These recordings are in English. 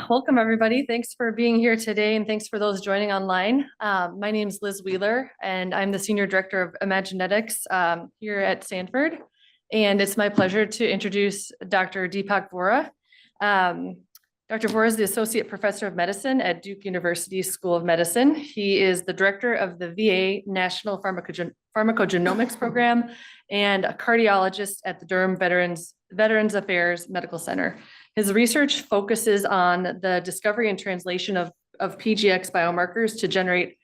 Welcome everybody. Thanks for being here today and thanks for those joining online. My name is Liz Wheeler and I'm the Senior Director of Imagenetics here at Stanford. And it's my pleasure to introduce Dr. Deepak Vora. Dr. Vora is the Associate Professor of Medicine at Duke University School of Medicine. He is the Director of the VA National Pharmacogenomics Program and a cardiologist at the Durham Veterans Affairs Medical Center. His research focuses on the discovery and translation of PGX biomarkers to generate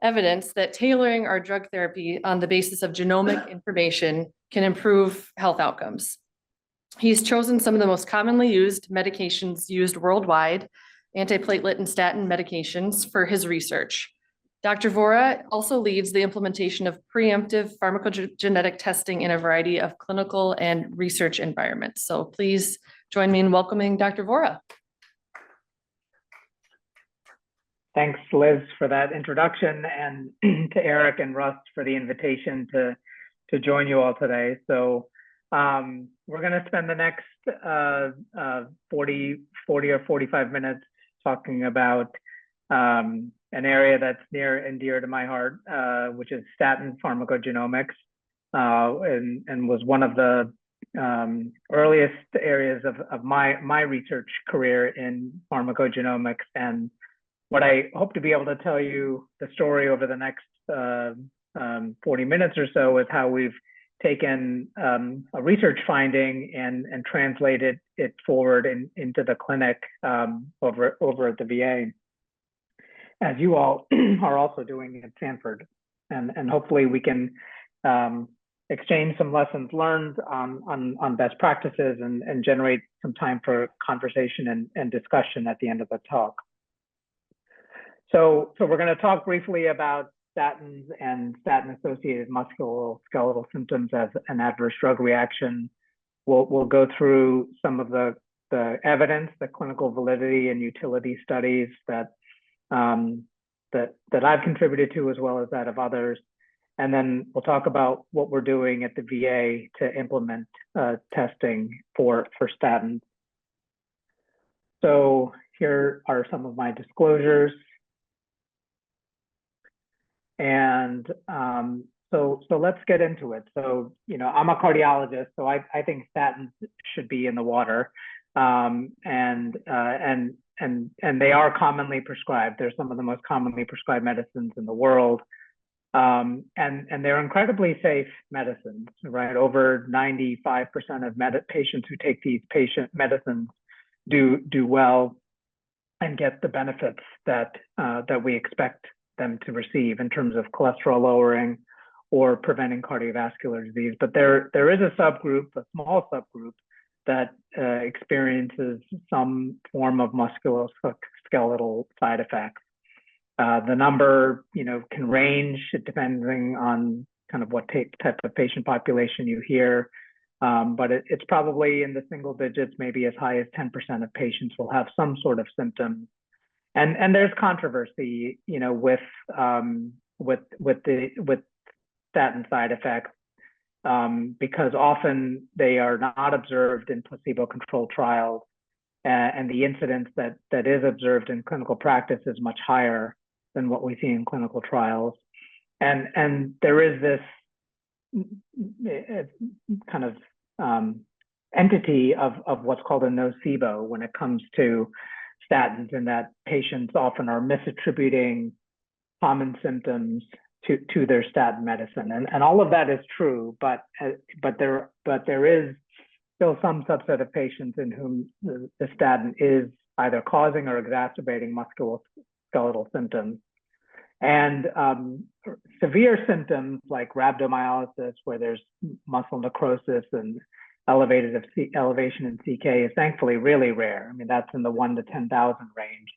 evidence that tailoring our drug therapy on the basis of genomic information can improve health outcomes. He's chosen some of the most commonly used medications used worldwide, antiplatelet and statin medications, for his research. Dr. Vora also leads the implementation of preemptive pharmacogenetic testing in a variety of clinical and research environments. So please join me in welcoming Dr. Vora. Thanks, Liz, for that introduction, and to Eric and Russ for the invitation to join you all today. So we're going to spend the next 40 or 45 minutes talking about an area that's near and dear to my heart, which is statin pharmacogenomics, and was one of the earliest areas of my research career in pharmacogenomics. And what I hope to be able to tell you the story over the next 40 minutes or so is how we've taken a research finding and translated it forward into the clinic over at the VA, as you all are also doing at Stanford. And hopefully we can exchange some lessons learned on best practices and generate some time for conversation and discussion at the end of the talk. So we're going to talk briefly about statins and statin-associated musculoskeletal symptoms as an adverse drug reaction. We'll go through some of the evidence, the clinical validity and utility studies that I've contributed to, as well as that of others. And then we'll talk about what we're doing at the VA to implement testing for statins. So here are some of my disclosures. And so let's get into it. So, I'm a cardiologist, so I think statins should be in the water, and they are commonly prescribed. They're some of the most commonly prescribed medicines in the world, and they're incredibly safe medicines, right? Over 95% of patients who take these medicines do well and get the benefits that we expect them to receive in terms of cholesterol lowering or preventing cardiovascular disease. But there is a subgroup, a small subgroup, that experiences some form of musculoskeletal side effects. The number, can range depending on kind of what type of patient population you hear, but it's probably in the single digits, maybe as high as 10% of patients will have some sort of symptoms. And there's controversy, with statin side effects, because often they are not observed in placebo-controlled trials, and the incidence that is observed in clinical practice is much higher than what we see in clinical trials. And there is this kind of entity of what's called a nocebo when it comes to statins, and that patients often are misattributing common symptoms to their statin medicine, and all of that is true, but there is still some subset of patients in whom the statin is either causing or exacerbating musculoskeletal symptoms. And severe symptoms like rhabdomyolysis, where there's muscle necrosis and elevation in CK, is thankfully really rare. I mean, that's in the 1 to 10,000 range.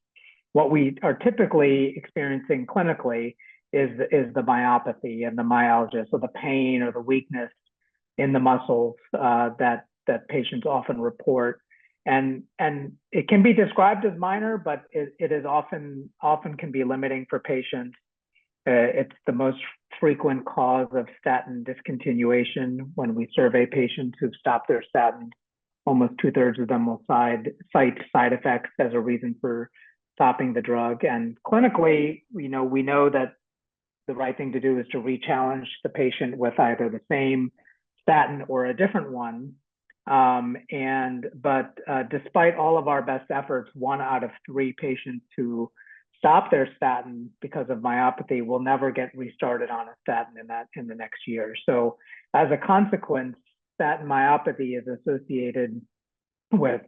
What we are typically experiencing clinically is the myopathy and the myalgia, so the pain or the weakness in the muscles that patients often report. And it can be described as minor, but it is often can be limiting for patients. It's the most frequent cause of statin discontinuation when we survey patients who've stopped their statins. almost 2/3 of them will cite side effects as a reason for stopping the drug. And clinically, we know that the right thing to do is to re-challenge the patient with either the same statin or a different one. But despite all of our best efforts, 1 out of 3 patients who stop their statin because of myopathy will never get restarted on a statin in the next year. So as a consequence, statin myopathy is associated with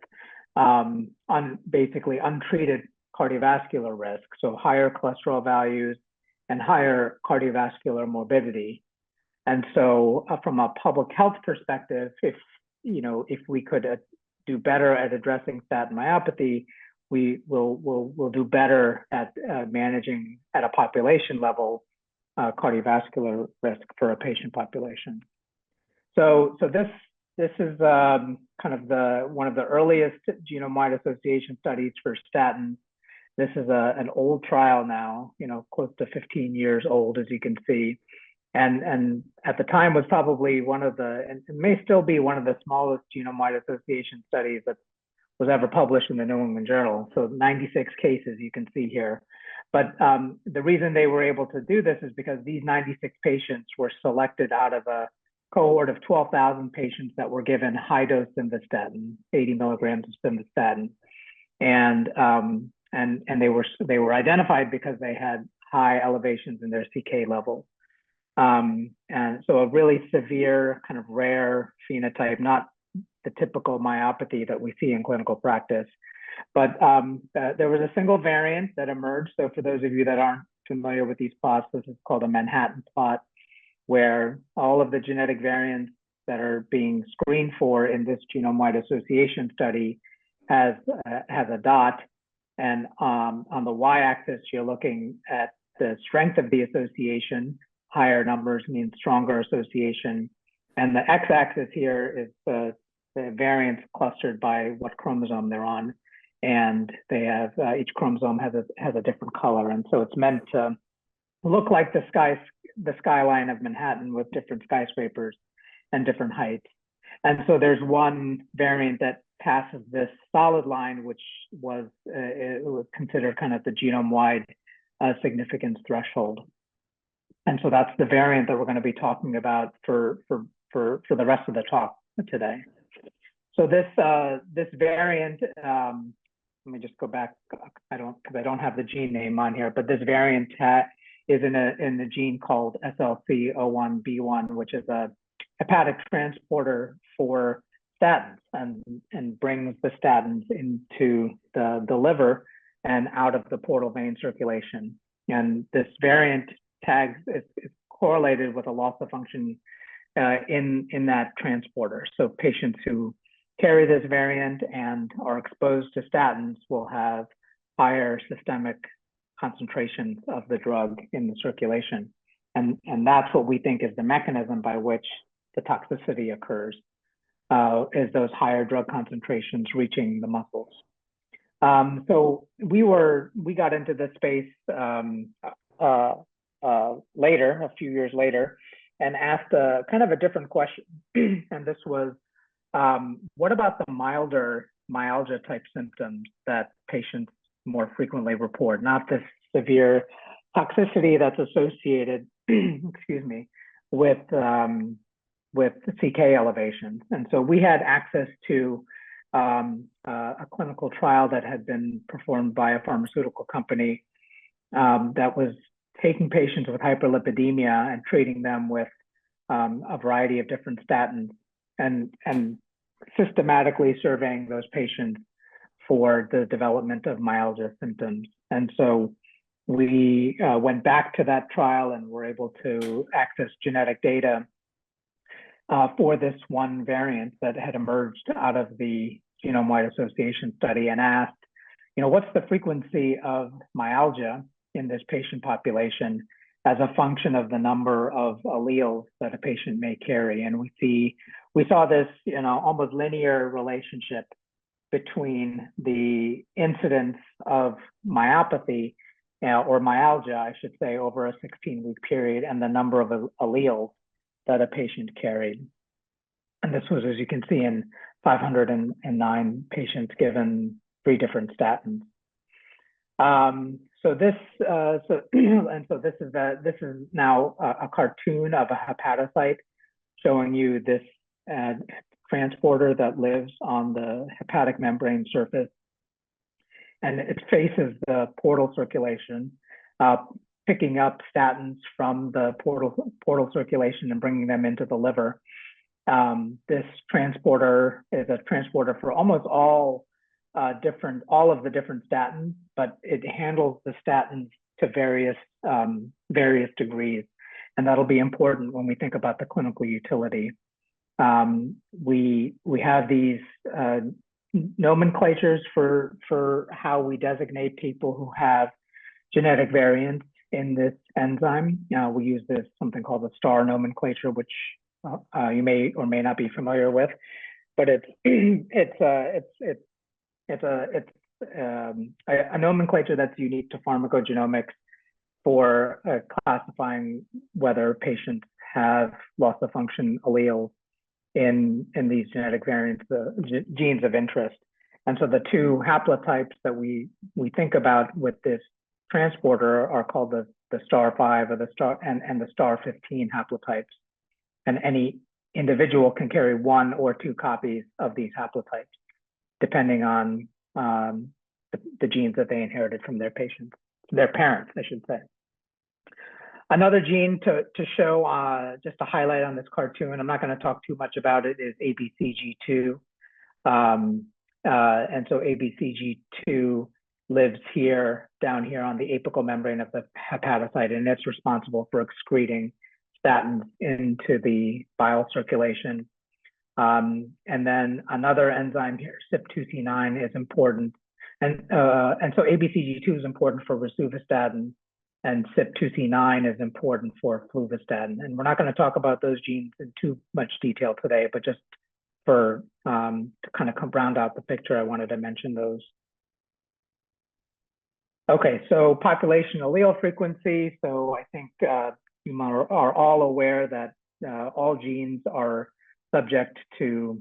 basically untreated cardiovascular risk, so higher cholesterol values and higher cardiovascular morbidity. And so from a public health perspective, if we could do better at addressing statin myopathy, we will do better at managing at a population level cardiovascular risk for a patient population. So this is kind of one of the earliest genome-wide association studies for statins. This is an old trial now, close to 15 years old, as you can see. And at the time was probably one of the, and it may still be one of the smallest genome-wide association studies that was ever published in the New England Journal. So 96 cases you can see here. But the reason they were able to do this is because these 96 patients were selected out of a cohort of 12,000 patients that were given high-dose simvastatin, 80 milligrams of simvastatin. And they were identified because they had high elevations in their CK levels. And so a really severe, kind of rare phenotype, not the typical myopathy that we see in clinical practice. But there was a single variant that emerged. So for those of you that aren't familiar with these plots, this is called a Manhattan plot, where all of the genetic variants that are being screened for in this genome-wide association study has a dot. And on the y-axis, you're looking at the strength of the association. Higher numbers mean stronger association. And the x-axis here is the variants clustered by what chromosome they're on. And they have, each chromosome has a different color. And so it's meant to look like the skyline of Manhattan with different skyscrapers and different heights. And so there's one variant that passes this solid line, which was considered kind of the genome-wide significance threshold. And so that's the variant that we're going to be talking about for the rest of the talk today. So this variant, let me just go back. Because I don't have the gene name on here, but this variant is in a gene called SLC01B1, which is a hepatic transporter for statins and brings the statins into the liver and out of the portal vein circulation. And this variant tags is correlated with a loss of function in that transporter. So patients who carry this variant and are exposed to statins will have higher systemic concentrations of the drug in the circulation. And that's what we think is the mechanism by which the toxicity occurs, is those higher drug concentrations reaching the muscles. So we got into this space later, a few years later, and asked kind of a different question. And this was, what about the milder myalgia type symptoms that patients more frequently report, not this severe toxicity that's associated, excuse me, with CK elevations. And so we had access to a clinical trial that had been performed by a pharmaceutical company that was taking patients with hyperlipidemia and treating them with a variety of different statins and systematically surveying those patients for the development of myalgia symptoms. And so we went back to that trial and were able to access genetic data for this one variant that had emerged out of the genome-wide association study, and asked, what's the frequency of myalgia in this patient population as a function of the number of alleles that a patient may carry. And we saw this, almost linear relationship between the incidence of myopathy or myalgia, I should say, over a 16-week period and the number of alleles that a patient carried. And this was, as you can see, in 509 patients given 3 different statins. So this is now a cartoon of a hepatocyte showing you this transporter that lives on the hepatic membrane surface, and it faces the portal circulation, picking up statins from the portal circulation and bringing them into the liver. This transporter is a transporter for almost all of the different statins, but it handles the statins to various degrees, and that'll be important when we think about the clinical utility. We have these nomenclatures for how we designate people who have genetic variants in this enzyme. We use something called the STAR nomenclature, which you may or may not be familiar with, but it's a nomenclature that's unique to pharmacogenomics for classifying whether patients have loss of function alleles in these genetic variants, the genes of interest. And so the 2 haplotypes that we think about with this transporter are called the star 5 or the star 15 haplotypes. And any individual can carry 1 or 2 copies of these haplotypes, depending on the genes that they inherited from their parents, I should say. Another gene to show, just to highlight on this cartoon, I'm not going to talk too much about it, is ABCG2. And so ABCG2 lives down here on the apical membrane of the hepatocyte, and it's responsible for excreting statins into the bile circulation. And then another enzyme here, CYP2C9, is important. And so ABCG2 is important for rosuvastatin, and CYP2C9 is important for fluvastatin. And we're not going to talk about those genes in too much detail today, but just to kind of round out the picture, I wanted to mention those. Okay, so population allele frequency. So I think you are all aware that all genes are subject to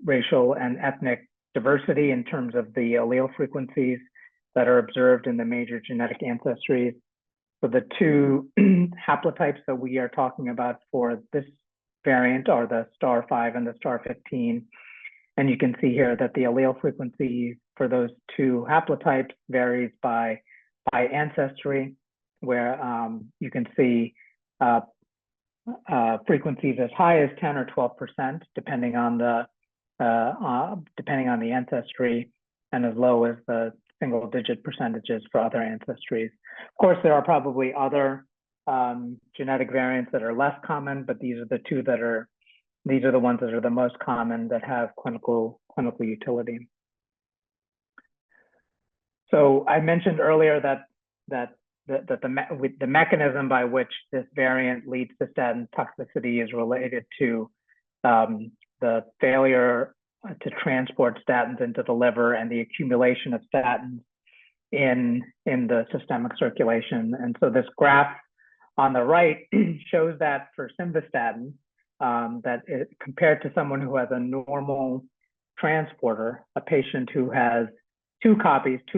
racial and ethnic diversity in terms of the allele frequencies that are observed in the major genetic ancestries. So the 2 haplotypes that we are talking about for this variant are the star 5 and the star 15. And you can see here that the allele frequency for those 2 haplotypes varies by ancestry, where you can see frequencies as high as 10 or 12%, depending on the ancestry, and as low as the single-digit percentages for other ancestries. Of course, there are probably other genetic variants that are less common, but these are the ones that are the most common that have clinical utility. So I mentioned earlier that the mechanism by which this variant leads to statin toxicity is related to the failure to transport statins into the liver and the accumulation of statins in the systemic circulation. And so this graph on the right shows that for simvastatin, compared to someone who has a normal transporter, a patient who has 2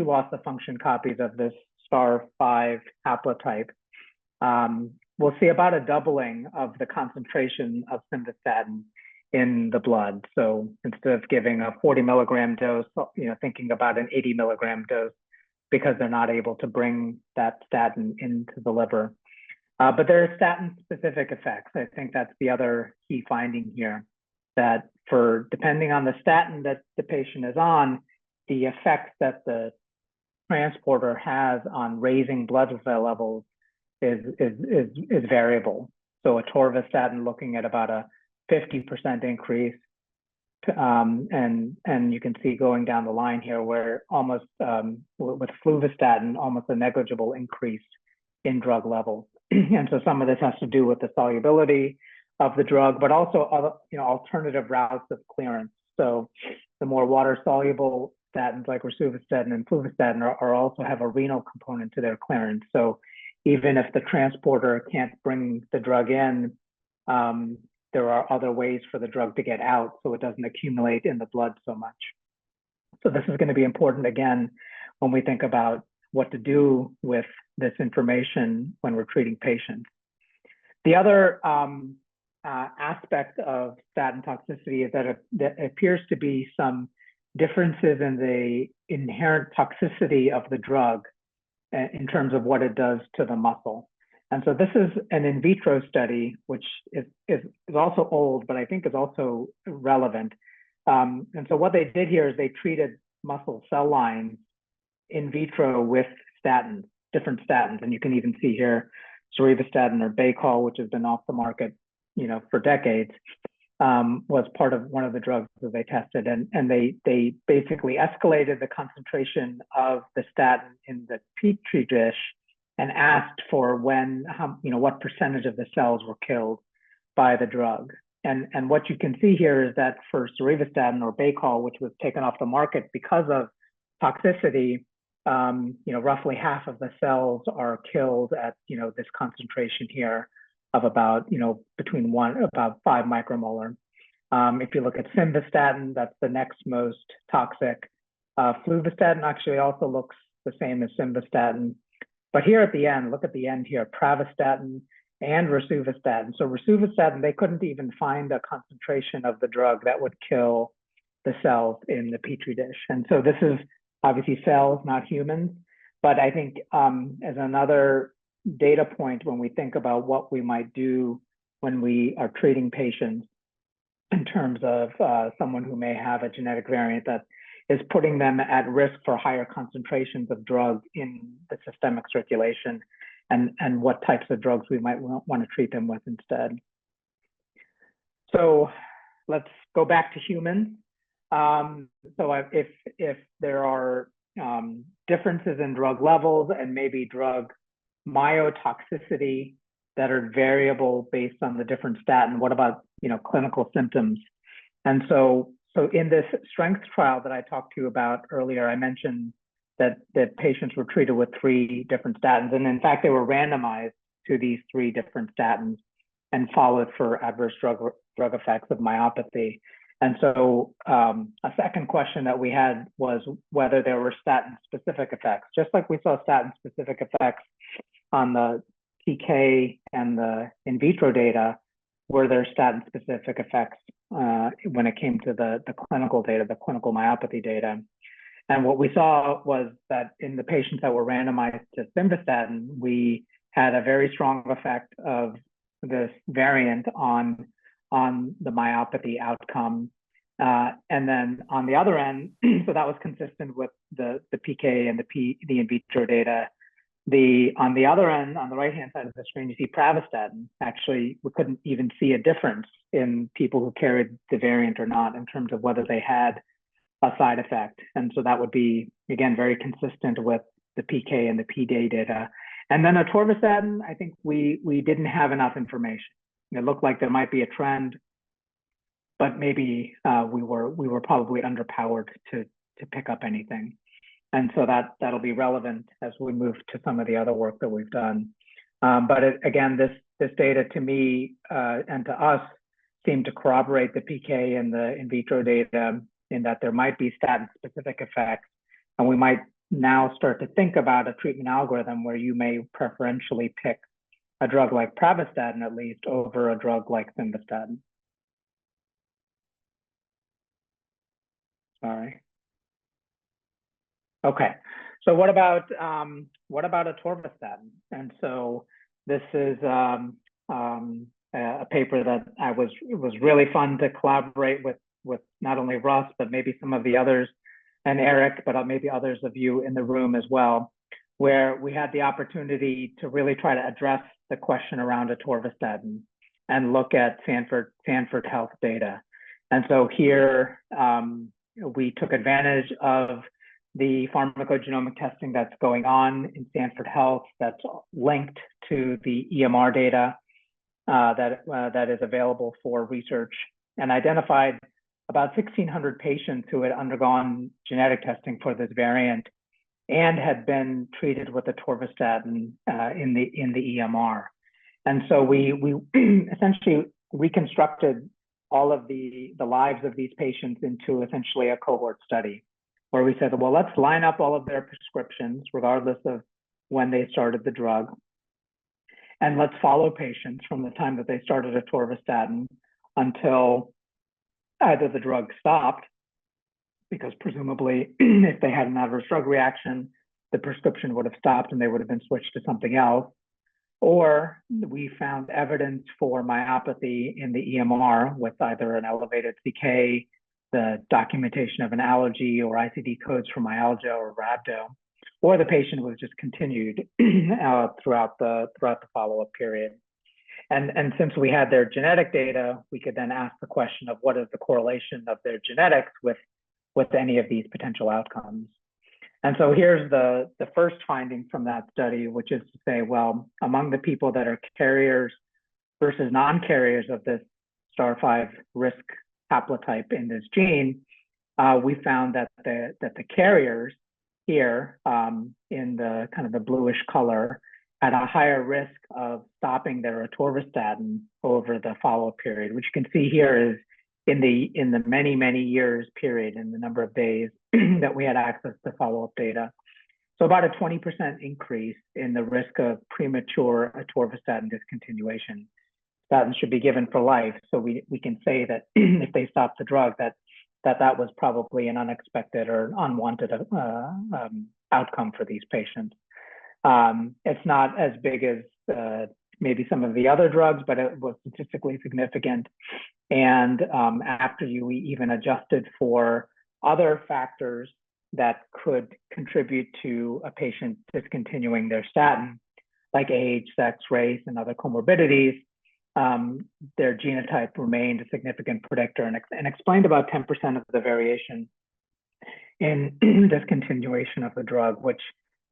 loss of function copies of this star 5 haplotype, we'll see about a doubling of the concentration of simvastatin in the blood. So instead of giving a 40 milligram dose, thinking about an 80 milligram dose, because they're not able to bring that statin into the liver. But there are statin-specific effects. I think that's the other key finding here, that depending on the statin that the patient is on, the effects that the transporter has on raising blood cell levels is variable. So atorvastatin looking at about a 50% increase, and you can see going down the line here where almost with fluvastatin, almost a negligible increase in drug levels. And so some of this has to do with the solubility of the drug, but also other, alternative routes of clearance. So the more water soluble statins like rosuvastatin and fluvastatin are also have a renal component to their clearance. So even if the transporter can't bring the drug in, there are other ways for the drug to get out so it doesn't accumulate in the blood so much. So this is going to be important again when we think about what to do with this information when we're treating patients. The other aspect of statin toxicity is that there appears to be some differences in the inherent toxicity of the drug in terms of what it does to the muscle. And so this is an in vitro study, which is also old, but I think is also relevant. And so what they did here is they treated muscle cell lines in vitro with statins, different statins. And you can even see here, Rosuvastatin or Baycol, which has been off the market, for decades, was part of one of the drugs that they tested. And they basically escalated the concentration of the statin in the petri dish and asked for what percentage of the cells were killed by the drug. And what you can see here is that for Rosuvastatin or Baycol, which was taken off the market because of toxicity, roughly half of the cells are killed at, this concentration here of about, about 5 micromolar. If you look at Simvastatin, that's the next most toxic. Fluvastatin actually also looks the same as Simvastatin. But here at the end, look at the end here, Pravastatin and Rosuvastatin. So Rosuvastatin, they couldn't even find a concentration of the drug that would kill the cells in the petri dish. And so this is obviously cells, not humans. But I think as another data point when we think about what we might do when we are treating patients in terms of someone who may have a genetic variant that is putting them at risk for higher concentrations of drugs in the systemic circulation, and what types of drugs we might want to treat them with instead. So let's go back to humans. So if there are differences in drug levels and maybe drug myotoxicity that are variable based on the different statin, what about clinical symptoms? And so in this strength trial that I talked to you about earlier, I mentioned that patients were treated with 3 different statins. And in fact, they were randomized to these 3 different statins and followed for adverse drug effects of myopathy. And so a second question that we had was whether there were statin-specific effects. Just like we saw statin-specific effects on the PK and the in vitro data, were there statin-specific effects when it came to the clinical data, the clinical myopathy data? And what we saw was that in the patients that were randomized to Simvastatin, we had a very strong effect of this variant on the myopathy outcome. And then on the other end, so that was consistent with the PK and the in vitro data. On the other end, on the right-hand side of the screen, you see Pravastatin. Actually, we couldn't even see a difference in people who carried the variant or not in terms of whether they had a side effect. And so that would be, again, very consistent with the PK and the PD data. And then Atorvastatin, I think we didn't have enough information. It looked like there might be a trend, but maybe we were probably underpowered to pick up anything. And so that'll be relevant as we move to some of the other work that we've done. But again, this data to me and to us seemed to corroborate the PK and the in vitro data in that there might be statin-specific effects. And we might now start to think about a treatment algorithm where you may preferentially pick a drug like Pravastatin, at least, over a drug like Simvastatin. Sorry. Okay, so what about Atorvastatin? And so this is a paper that it was really fun to collaborate with not only Russ, but maybe some of the others, and Eric, but maybe others of you in the room as well, where we had the opportunity to really try to address the question around Atorvastatin and look at Sanford Health data. And so here we took advantage of the pharmacogenomic testing that's going on in Sanford Health that's linked to the EMR data that is available for research, and identified about 1,600 patients who had undergone genetic testing for this variant and had been treated with Atorvastatin in the EMR. And so we essentially reconstructed all of the lives of these patients into essentially a cohort study, where we said, well, let's line up all of their prescriptions, regardless of when they started the drug. And let's follow patients from the time that they started atorvastatin until either the drug stopped, because presumably if they had an adverse drug reaction, the prescription would have stopped and they would have been switched to something else. Or we found evidence for myopathy in the EMR with either an elevated CK, the documentation of an allergy, or ICD codes for myalgia or rhabdo, or the patient was just continued throughout the follow-up period. And since we had their genetic data, we could then ask the question of what is the correlation of their genetics with any of these potential outcomes. And so here's the first finding from that study, which is to say, well, among the people that are carriers versus non-carriers of this STAR5 risk haplotype in this gene, we found that the carriers here in the kind of the bluish color had a higher risk of stopping their atorvastatin over the follow-up period, which you can see here is in the many years period, in the number of days that we had access to follow-up data. So about a 20% increase in the risk of premature atorvastatin discontinuation. Statins should be given for life, so we can say that if they stop the drug, that was probably an unexpected or unwanted outcome for these patients. It's not as big as maybe some of the other drugs, but it was statistically significant. And after you even adjusted for other factors that could contribute to a patient discontinuing their statin, like age, sex, race, and other comorbidities, their genotype remained a significant predictor and explained about 10% of the variation in discontinuation of the drug, which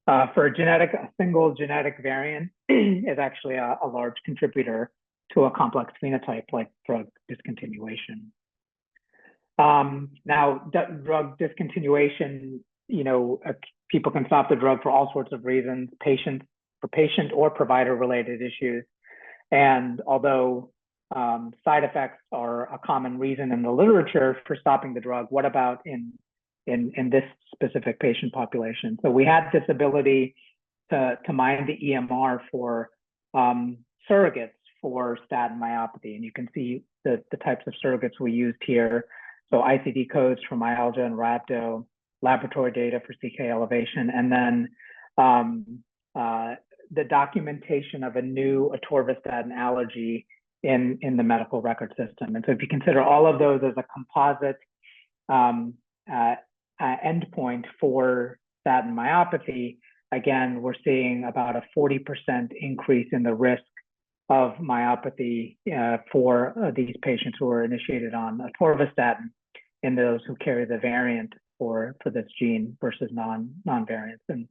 for a single genetic variant is actually a large contributor to a complex phenotype like drug discontinuation. Now, drug discontinuation, people can stop the drug for all sorts of reasons, patient or provider related issues. And although side effects are a common reason in the literature for stopping the drug, what about in this specific patient population? So we had this ability to mine the EMR for surrogates for statin myopathy. And you can see the types of surrogates we used here. So ICD codes for myalgia and rhabdo, laboratory data for CK elevation, and then the documentation of a new atorvastatin allergy in the medical record system. And so if you consider all of those as a composite endpoint for statin myopathy, again, we're seeing about a 40% increase in the risk of myopathy for these patients who are initiated on atorvastatin in those who carry the variant for this gene versus non-variants. And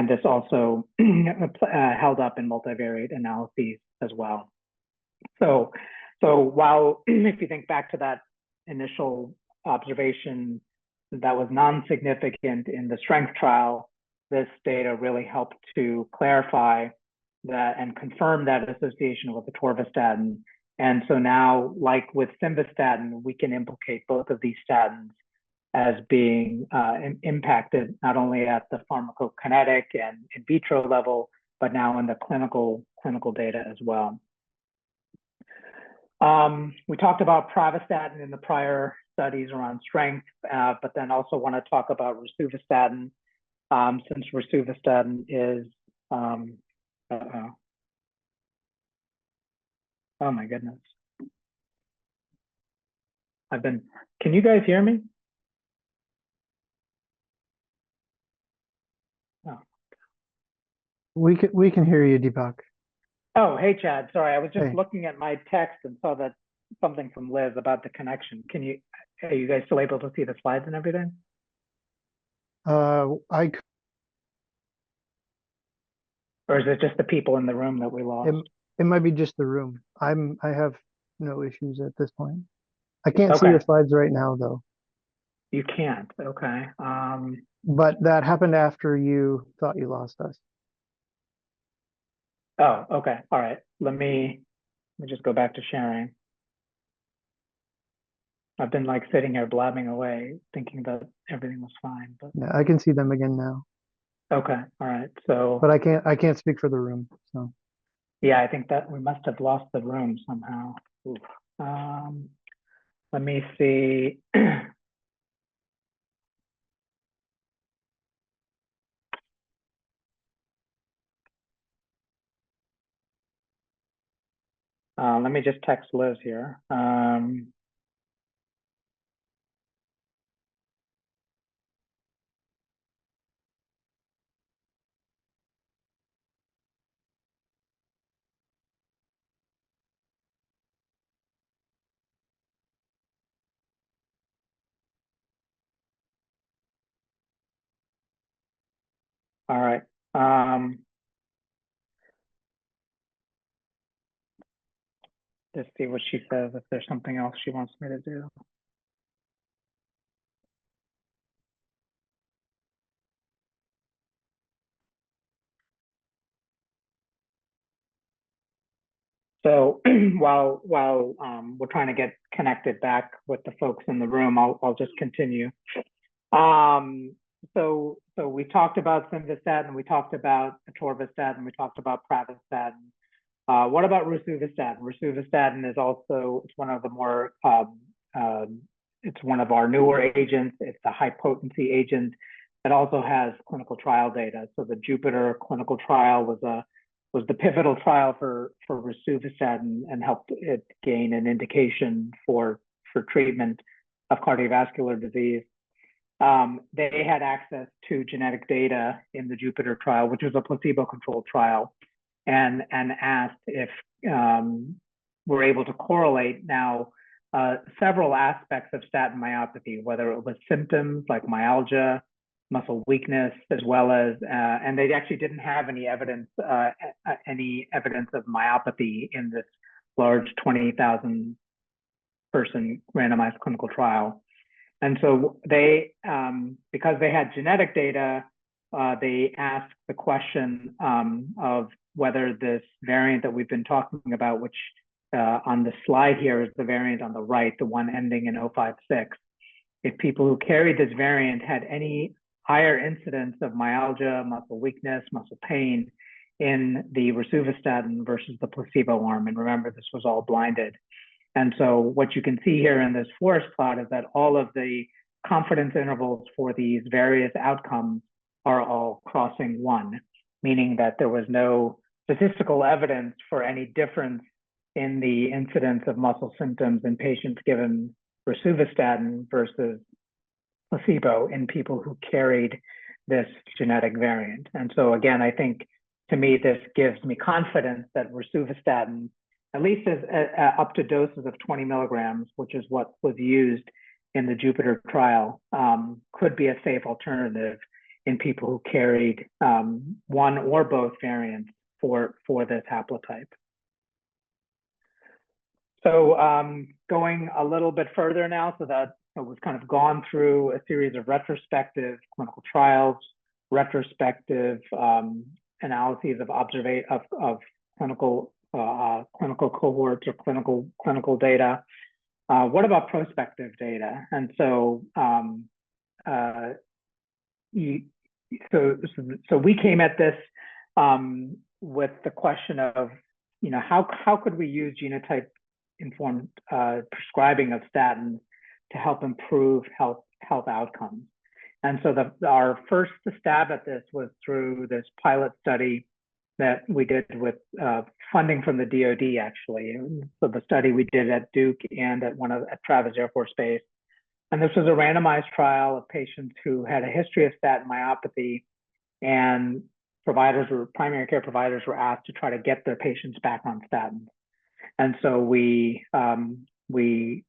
this also held up in multivariate analyses as well. So while if you think back to that initial observation that was non-significant in the strength trial, this data really helped to clarify that and confirm that association with atorvastatin. And so now, like with simvastatin, we can implicate both of these statins as being impacted not only at the pharmacokinetic and in vitro level, but now in the clinical data as well. We talked about pravastatin in the prior studies around strength, but then also want to talk about rosuvastatin, since rosuvastatin is, oh my goodness. Can you guys hear me? Oh. We can hear you, Deepak. Oh, hey, Chad. Sorry, I was just Hey. looking at my text and saw that something from Liz about the connection. Are you guys still able to see the slides and everything? I Or is it just the people in the room that we lost? It might be just the room. I have no issues at this point. I can't see Okay. your slides right now though. You can't. Okay. But that happened after you thought you lost us. Oh, okay. All right. Let me just go back to sharing. I've been like sitting here blabbing away, thinking that everything was fine, but Yeah, I can see them again now, okay, all right. So but I can't speak for the room. So yeah, I think that we must have lost the room somehow. Oof. Um, let me see. Let me just text Liz here. All right. Let's see what she says, if there's something else she wants me to do. So while we're trying to get connected back with the folks in the room, I'll just continue. So we talked about simvastatin, we talked about atorvastatin, we talked about pravastatin. What about rosuvastatin? Rosuvastatin is also, it's one of the more it's one of our newer agents. It's a high potency agent. It also has clinical trial data. So the Jupiter clinical trial was the pivotal trial for rosuvastatin and helped it gain an indication for treatment of cardiovascular disease. They had access to genetic data in the Jupiter trial, which was a placebo-controlled trial, and asked if we're able to correlate now several aspects of statin myopathy, whether it was symptoms like myalgia, muscle weakness, as well as, and they actually didn't have any evidence of myopathy in this large 20,000 person randomized clinical trial. And so they, because they had genetic data, they asked the question of whether this variant that we've been talking about, which on the slide here is the variant on the right, the one ending in 056, if people who carried this variant had any higher incidence of myalgia, muscle weakness, muscle pain in the rosuvastatin versus the placebo arm. And remember, this was all blinded. And so what you can see here in this forest plot is that all of the confidence intervals for these various outcomes are all crossing one, meaning that there was no statistical evidence for any difference in the incidence of muscle symptoms in patients given rosuvastatin versus placebo in people who carried this genetic variant. And so again, I think to me, this gives me confidence that rosuvastatin, at least as up to doses of 20 milligrams, which is what was used in the Jupiter trial, could be a safe alternative in people who carried one or both variants for this haplotype. So going a little bit further now, so that we've kind of gone through a series of retrospective clinical trials, retrospective analyses of clinical cohorts or clinical data. What about prospective data? And so so we came at this with the question of, how could we use genotype informed prescribing of statins to help improve health outcomes? And so our first stab at this was through this pilot study that we did with funding from the DoD, actually. And so the study we did at Duke and at Travis Air Force Base. And this was a randomized trial of patients who had a history of statin myopathy, and primary care providers were asked to try to get their patients back on statins. And so we randomized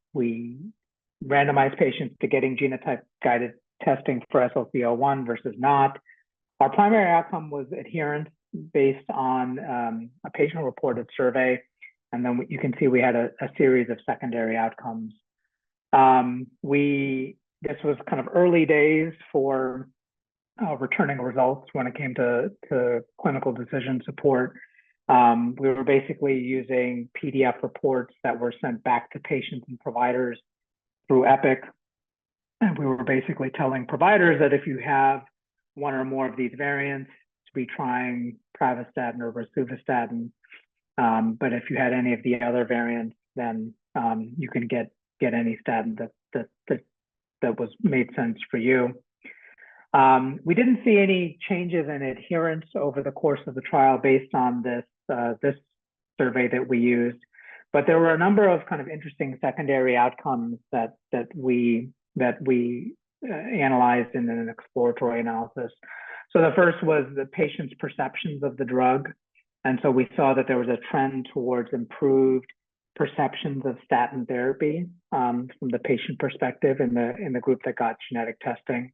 patients to getting genotype guided testing for SLC01 versus not. Our primary outcome was adherence based on a patient-reported survey, and then you can see we had a series of secondary outcomes. This was kind of early days for returning results when it came to clinical decision support. We were basically using PDF reports that were sent back to patients and providers through Epic. And we were basically telling providers that if you have one or more of these variants, to be trying pravastatin or rosuvastatin. But if you had any of the other variants, then you can get any statin that was made sense for you. We didn't see any changes in adherence over the course of the trial based on this survey that we used, but there were a number of kind of interesting secondary outcomes that we analyzed in an exploratory analysis. So the first was the patient's perceptions of the drug, and so we saw that there was a trend towards improved perceptions of statin therapy from the patient perspective in the group that got genetic testing.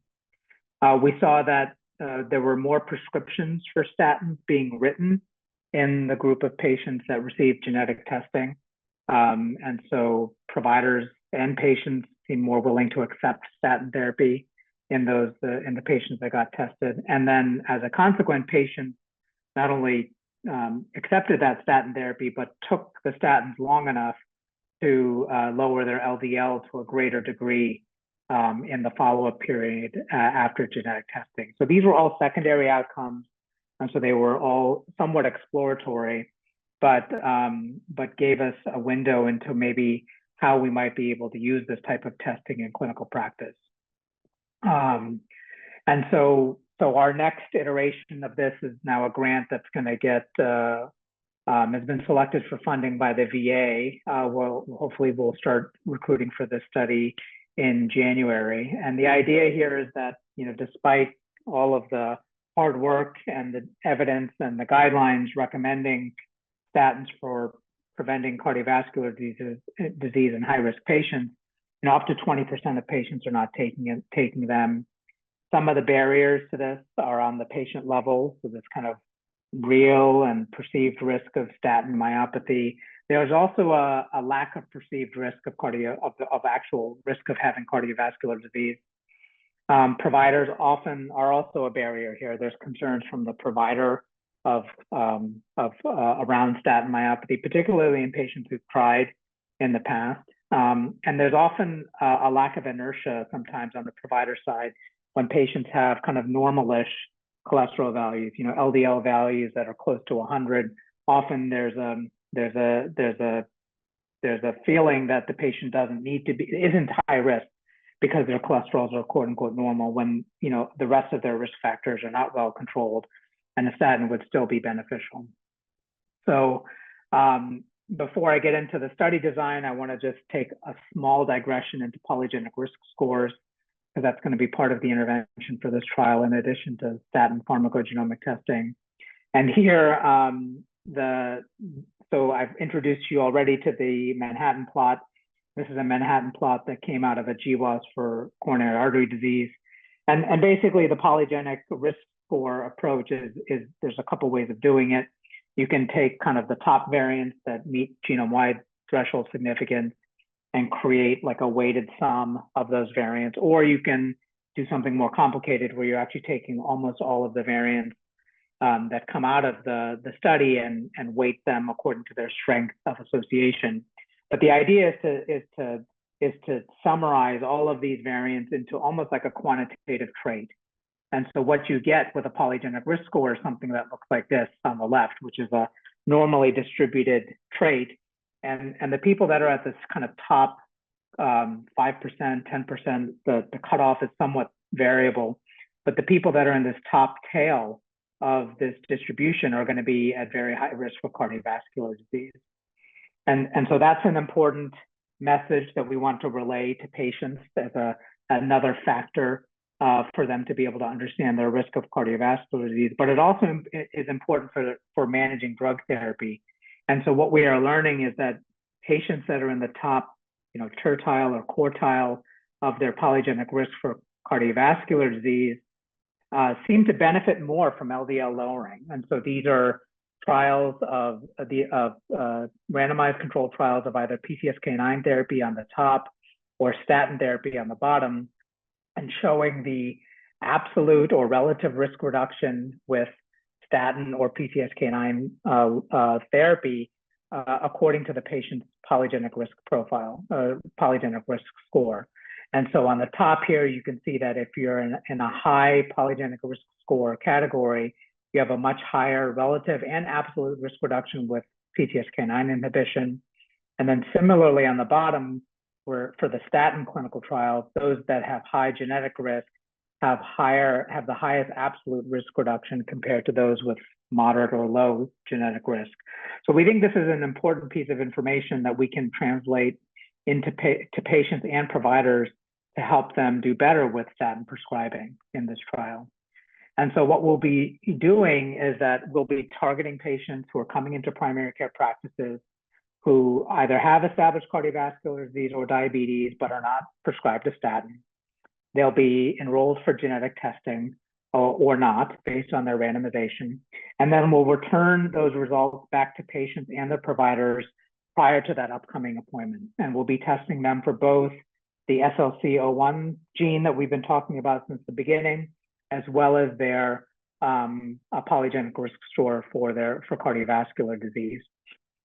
We saw that there were more prescriptions for statins being written in the group of patients that received genetic testing. And so providers and patients seemed more willing to accept statin therapy in the patients that got tested. And then as a consequent, patients not only accepted that statin therapy, but took the statins long enough to lower their LDL to a greater degree in the follow-up period after genetic testing. So these were all secondary outcomes, and so they were all somewhat exploratory, but gave us a window into maybe how we might be able to use this type of testing in clinical practice. And so our next iteration of this is now a grant that's going to get has been selected for funding by the VA. Hopefully we'll start recruiting for this study in January. And the idea here is that, despite all of the hard work and the evidence and the guidelines recommending statins for preventing cardiovascular disease in high-risk patients, up to 20% of patients are not taking them. Some of the barriers to this are on the patient level, so this kind of real and perceived risk of statin myopathy. There's also a lack of perceived risk of actual risk of having cardiovascular disease. Providers often are also a barrier here. There's concerns from the provider of around statin myopathy, particularly in patients who've tried in the past. And there's often a lack of inertia sometimes on the provider side when patients have kind of normalish cholesterol values, LDL values that are close to 100. Often there's a feeling that the patient isn't high risk because their cholesterols are quote unquote normal when the rest of their risk factors are not well controlled, and a statin would still be beneficial. So before I get into the study design, I want to just take a small digression into polygenic risk scores, because that's going to be part of the intervention for this trial in addition to statin pharmacogenomic testing. And here, so I've introduced you already to the Manhattan plot. This is a Manhattan plot that came out of a GWAS for coronary artery disease. And basically the polygenic risk score approach is there's a couple ways of doing it. You can take kind of the top variants that meet genome-wide threshold significance and create like a weighted sum of those variants, or you can do something more complicated where you're actually taking almost all of the variants that come out of the study and weight them according to their strength of association. But the idea is to summarize all of these variants into almost like a quantitative trait. And so what you get with a polygenic risk score is something that looks like this on the left, which is a normally distributed trait. And the people that are at this kind of top 5%, 10%, the cutoff is somewhat variable. But the people that are in this top tail of this distribution are going to be at very high risk for cardiovascular disease. And so that's an important message that we want to relay to patients as another factor for them to be able to understand their risk of cardiovascular disease. But it also is important for managing drug therapy. And so what we are learning is that patients that are in the top, tertile or quartile of their polygenic risk for cardiovascular disease seem to benefit more from LDL lowering. And so these are trials of randomized controlled trials of either PCSK9 therapy on the top or statin therapy on the bottom, and showing the absolute or relative risk reduction with statin or PCSK9 therapy according to the patient's polygenic risk profile, polygenic risk score. And so on the top here, you can see that if you're in a high polygenic risk score category, you have a much higher relative and absolute risk reduction with PCSK9 inhibition. And then similarly on the bottom, for the statin clinical trials, those that have high genetic risk have the highest absolute risk reduction compared to those with moderate or low genetic risk. So we think this is an important piece of information that we can translate into to patients and providers to help them do better with statin prescribing in this trial. And so what we'll be doing is that we'll be targeting patients who are coming into primary care practices who either have established cardiovascular disease or diabetes, but are not prescribed a statin. They'll be enrolled for genetic testing or not based on their randomization. And then we'll return those results back to patients and their providers prior to that upcoming appointment. And we'll be testing them for both the SLC01 gene that we've been talking about since the beginning, as well as their polygenic risk score for cardiovascular disease.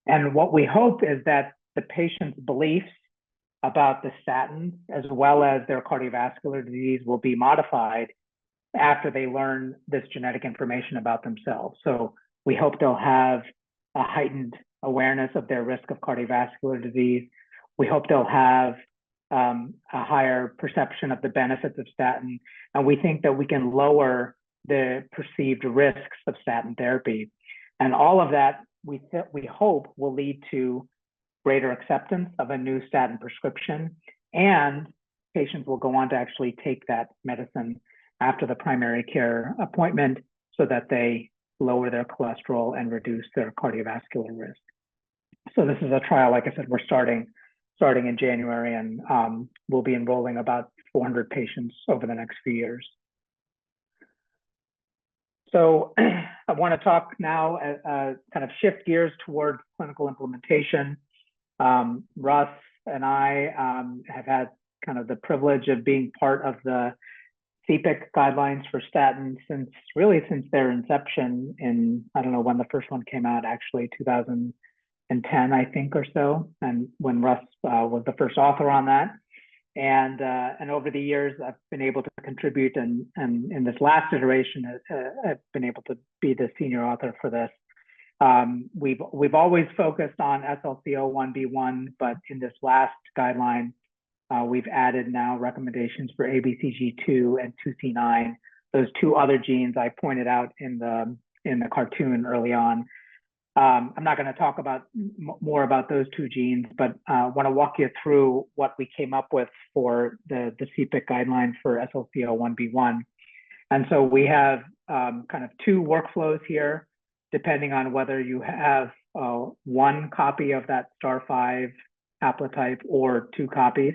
And what we hope is that the patient's beliefs about the statins, as well as their cardiovascular disease, will be modified after they learn this genetic information about themselves. So we hope they'll have a heightened awareness of their risk of cardiovascular disease. We hope they'll have a higher perception of the benefits of statin. And we think that we can lower the perceived risks of statin therapy. And all of that, we hope, will lead to greater acceptance of a new statin prescription, and patients will go on to actually take that medicine after the primary care appointment so that they lower their cholesterol and reduce their cardiovascular risk. So this is a trial, like I said, we're starting in January, and we'll be enrolling about 400 patients over the next few years. So I want to talk now, kind of shift gears towards clinical implementation. Russ and I have had kind of the privilege of being part of the CPIC guidelines for statins since their inception in, I don't know when the first one came out, actually 2010, I think, or so, and when Russ was the first author on that. And over the years, I've been able to contribute, and in this last iteration, I've been able to be the senior author for this. We've always focused on SLC01B1, but in this last guideline, we've added now recommendations for ABCG2 and 2C9, those two other genes I pointed out in the cartoon early on. I'm not going to talk more about those two genes, but I want to walk you through what we came up with for the CPIC guideline for SLC01B1. And so we have kind of two workflows here, depending on whether you have one copy of that star5 haplotype or two copies.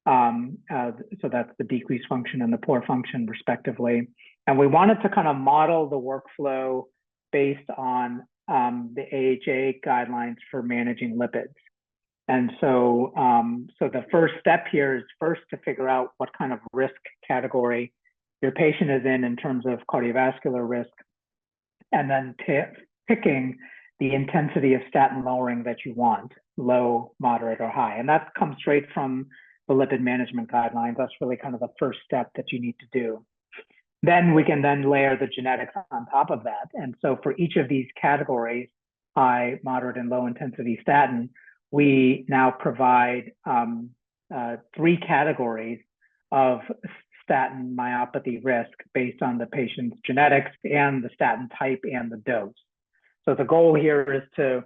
So that's the decreased function and the poor function, respectively. And we wanted to kind of model the workflow based on the AHA guidelines for managing lipids. And so, so the first step here is first to figure out what kind of risk category your patient is in terms of cardiovascular risk, and then picking the intensity of statin lowering that you want, low, moderate, or high. And that comes straight from the lipid management guidelines. That's really kind of the first step that you need to do. Then we can then layer the genetics on top of that. And so for each of these categories, high, moderate, and low intensity statin, we now provide 3 categories of statin myopathy risk based on the patient's genetics and the statin type and the dose. So the goal here is to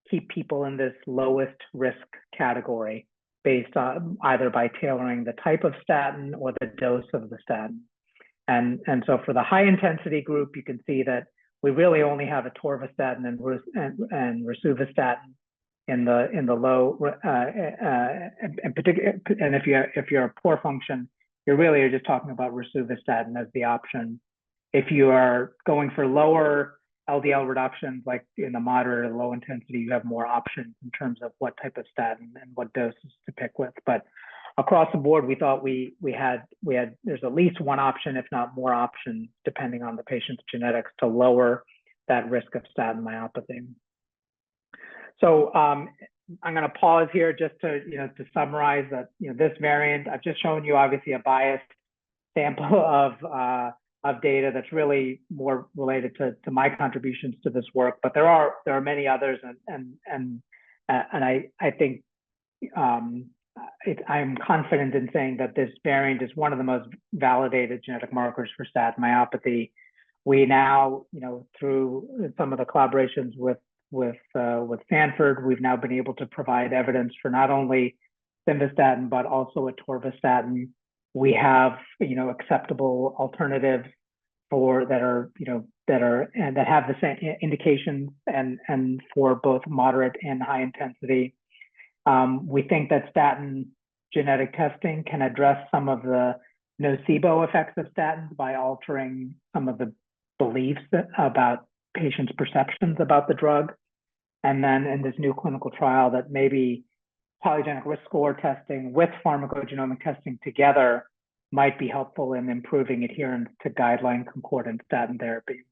keep people in this lowest risk category based on either by tailoring the type of statin or the dose of the statin. And so for the high intensity group, you can see that we really only have atorvastatin and rosuvastatin in the low, and if you're a poor function, you're just talking about rosuvastatin as the option. If you are going for lower LDL reductions, like in the moderate or low intensity, you have more options in terms of what type of statin and what doses to pick with. But across the board, we thought there's at least one option, if not more options, depending on the patient's genetics, to lower that risk of statin myopathy. So I'm going to pause here just to, to summarize that, this variant, I've just shown you obviously a biased sample of data that's really more related to my contributions to this work, but there are many others, and I think I'm confident in saying that this variant is one of the most validated genetic markers for statin myopathy. We now, through some of the collaborations with Stanford, we've now been able to provide evidence for not only simvastatin but also atorvastatin. We have, acceptable alternatives that have the same indications and for both moderate and high intensity. We think that statin genetic testing can address some of the nocebo effects of statins by altering some of the beliefs about patients' perceptions about the drug. And then in this new clinical trial, that maybe polygenic risk score testing with pharmacogenomic testing together might be helpful in improving adherence to guideline concordant statin therapy.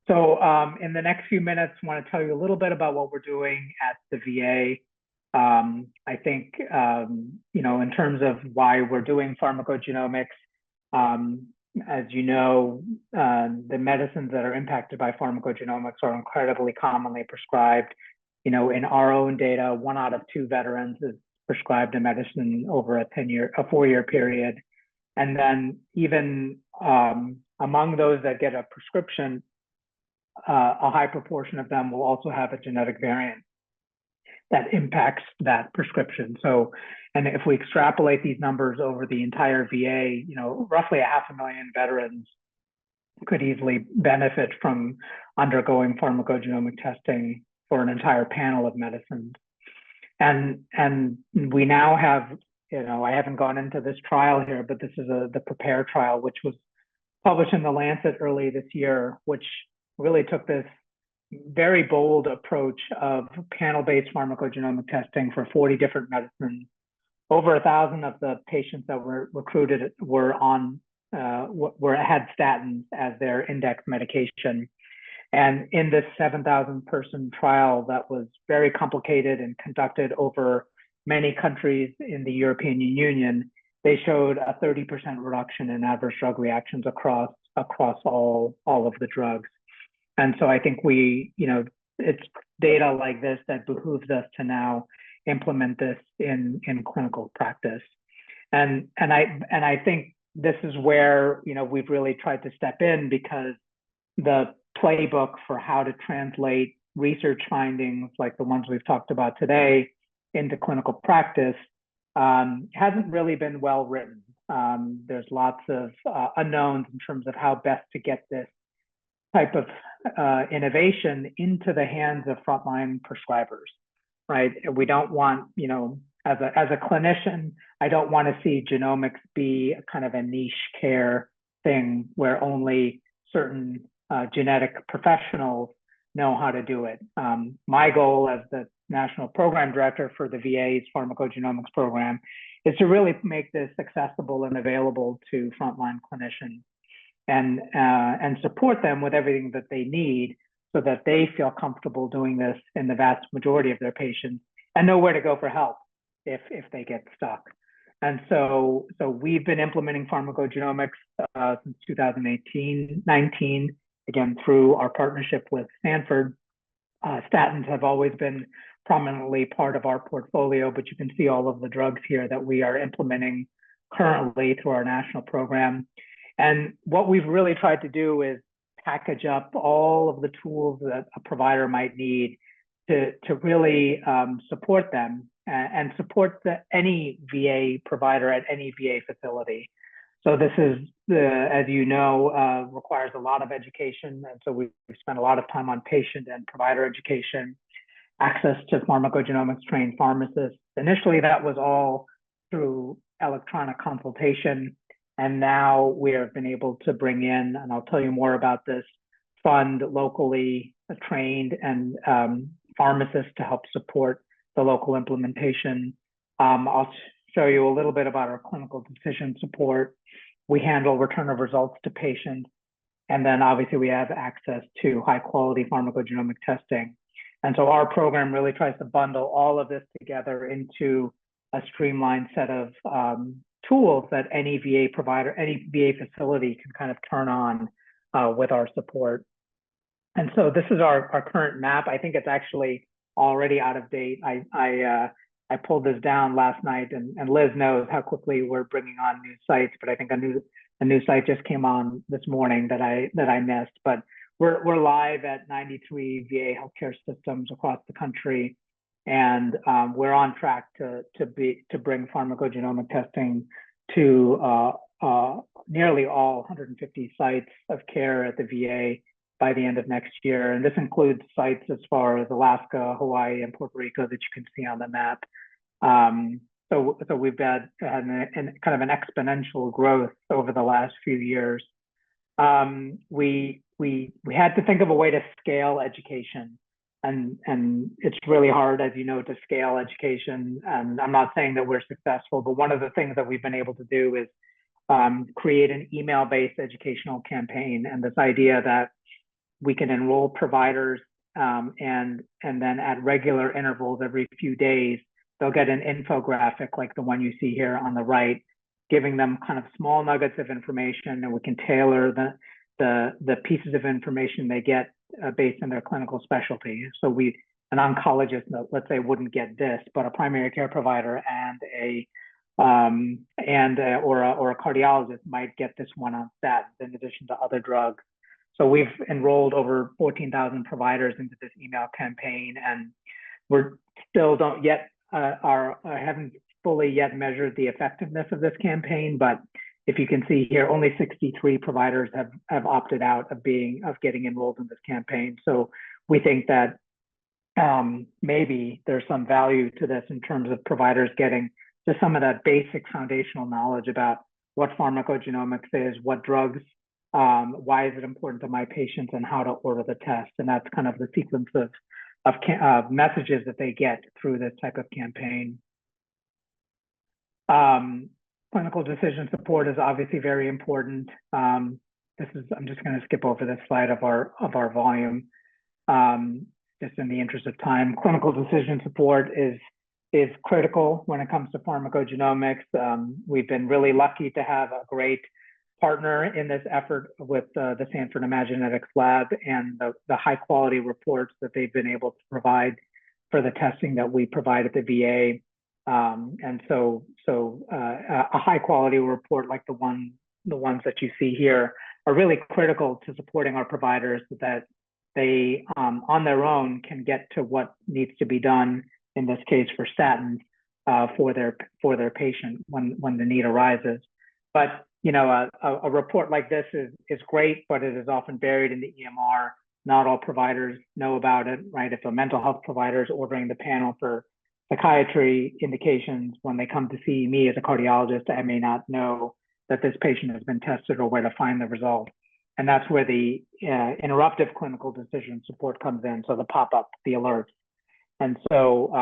So in the next few minutes, I want to tell you a little bit about what we're doing at the VA. I think, in terms of why we're doing pharmacogenomics, as you know, the medicines that are impacted by pharmacogenomics are incredibly commonly prescribed. In our own data, 1 out of 2 veterans is prescribed a medicine over a 4-year period. And then even among those that get a prescription, a high proportion of them will also have a genetic variant that impacts that prescription. So, and if we extrapolate these numbers over the entire VA, roughly 500,000 veterans could easily benefit from undergoing pharmacogenomic testing for an entire panel of medicines. And we now have, I haven't gone into this trial here, but this is the PREPARE trial, which was published in The Lancet early this year, which really took this very bold approach of panel-based pharmacogenomic testing for 40 different medicines. Over 1,000 of the patients that were recruited were had statins as their index medication. And in this 7,000 person trial that was very complicated and conducted over many countries in the European Union, they showed a 30% reduction in adverse drug reactions across all of the drugs. And so I think it's data like this that behooves us to now implement this in clinical practice. And I think this is where, we've really tried to step in, because the playbook for how to translate research findings like the ones we've talked about today into clinical practice hasn't really been well written. There's lots of unknowns in terms of how best to get this type of innovation into the hands of frontline prescribers, right? We don't want, as a clinician, I don't want to see genomics be kind of a niche care thing where only certain genetic professionals know how to do it. My goal as the National Program Director for the VA's pharmacogenomics program is to really make this accessible and available to frontline clinicians and support them with everything that they need so that they feel comfortable doing this in the vast majority of their patients and know where to go for help if they get stuck. And so we've been implementing pharmacogenomics since 2018-19, again, through our partnership with Stanford. Statins have always been prominently part of our portfolio, but you can see all of the drugs here that we are implementing currently through our national program. And what we've really tried to do is package up all of the tools that a provider might need to really support them and support any VA provider at any VA facility. So this is, as you know, requires a lot of education. And so we've spent a lot of time on patient and provider education, access to pharmacogenomics trained pharmacists. Initially, that was all through electronic consultation. And now we have been able to bring in, and I'll tell you more about this, fund locally trained and pharmacists to help support the local implementation. I'll show you a little bit about our clinical decision support. We handle return of results to patients. And then obviously we have access to high quality pharmacogenomic testing. And so our program really tries to bundle all of this together into a streamlined set of tools that any VA provider, any VA facility can kind of turn on with our support. And so this is our current map. I think it's actually already out of date. I pulled this down last night, and Liz knows how quickly we're bringing on new sites, but I think a new site just came on this morning that I missed. But we're live at 93 VA healthcare systems across the country, and we're on track to bring pharmacogenomic testing to nearly all 150 sites of care at the VA by the end of next year. And this includes sites as far as Alaska, Hawaii, and Puerto Rico that you can see on the map. So we've had kind of an exponential growth over the last few years. We had to think of a way to scale education, and it's really hard, as you know, to scale education. And I'm not saying that we're successful, but one of the things that we've been able to do is create an email-based educational campaign, and this idea that we can enroll providers and then at regular intervals every few days, they'll get an infographic like the one you see here on the right, giving them kind of small nuggets of information, and we can tailor the pieces of information they get based on their clinical specialty. So an oncologist, let's say, wouldn't get this, but a primary care provider or a cardiologist might get this one on statins in addition to other drugs. So we've enrolled over 14,000 providers into this email campaign, and we're still haven't fully yet measured the effectiveness of this campaign. But if you can see here, only 63 providers have opted out of getting enrolled in this campaign. So we think that maybe there's some value to this in terms of providers getting just some of that basic foundational knowledge about what pharmacogenomics is, what drugs, why is it important to my patients, and how to order the test. And that's kind of the sequence of messages that they get through this type of campaign. Clinical decision support is obviously very important. I'm just going to skip over this slide of our volume, just in the interest of time. Clinical decision support is critical when it comes to pharmacogenomics. We've been really lucky to have a great partner in this effort with the Sanford Imagenetics lab and the high quality reports that they've been able to provide for the testing that we provide at the VA. And so a high quality report like the ones that you see here are really critical to supporting our providers so that they on their own can get to what needs to be done, in this case for statins, for their patient when the need arises. But you know, a report like this is great, but it is often buried in the EMR. Not all providers know about it, right? If a mental health provider is ordering the panel for psychiatry indications, when they come to see me as a cardiologist, I may not know that this patient has been tested or where to find the result. And that's where the interruptive clinical decision support comes in. So the pop-up, the alerts. And so,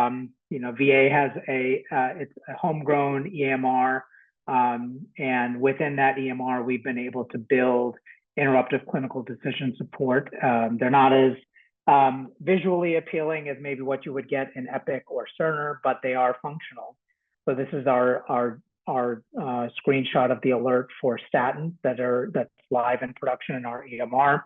you know, VA has it's a homegrown EMR. And within that EMR, we've been able to build interruptive clinical decision support. They're not as visually appealing as maybe what you would get in Epic or Cerner, but they are functional. So this is our screenshot of the alert for statins that's live in production in our EMR.